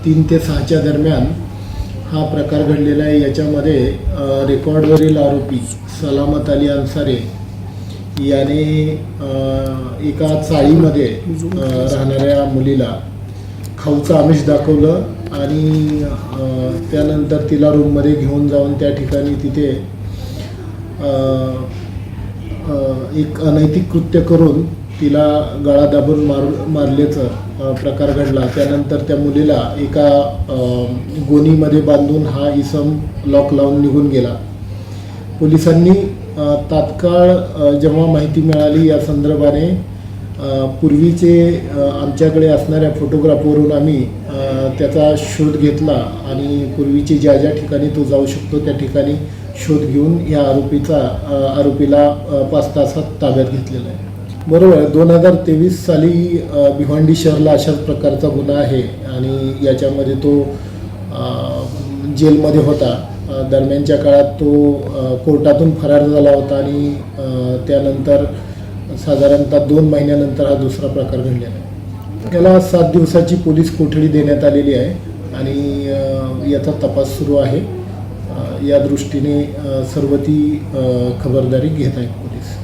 3 ते 6च्या दरम्यान हा प्रकार घडलेला आहे। याच्यामध्ये रेकॉर्डवरील आरोपी सलामत अली अन्सारी याने एका चाळीमध्ये राहणाऱ्या मुलीला खाऊचं आमिष दाखवलं आणि त्यानंतर तिला रूममध्ये घेऊन जाऊन त्या ठिकाणी तिथे एक अनैतिक कृत्य करून तिला गळा दाबून मारल्याचा प्रकार घडला। त्यानंतर त्या मुलीला एका गोणीमध्ये बांधून हा इसम लॉक लावून निघून गेला। पोलिसांनी तात्काळ जेव्हा माहिती मिळाली या संदर्भाने पूर्वीचे आमच्याकडे असणाऱ्या फोटोग्राफवरून आम्ही त्याचा शोध घेतला आणि पूर्वीचे ज्या ज्या ठिकाणी तो जाऊ शकतो त्या ठिकाणी शोध घेऊन या आरोपीला 5 तासात ताब्यात घेतलेला आहे। बरोबर, 2023 साली भिवंडी शहराला अशाच प्रकारचा गुन्हा आहे आणि याच्यामध्ये तो जेलमध्ये होता। दरम्यानच्या काळात तो कोर्टातून फरार झाला होता आणि त्यानंतर साधारणतः 2 महिन्यानंतर हा दुसरा प्रकार घडलेला आहे। त्याला 7 दिवसाची पोलीस कोठडी देण्यात आलेली आहे आणि याचा तपास सुरू आहे। या दृष्टीने सर्व ती खबरदारी घेत आहेत पोलीस।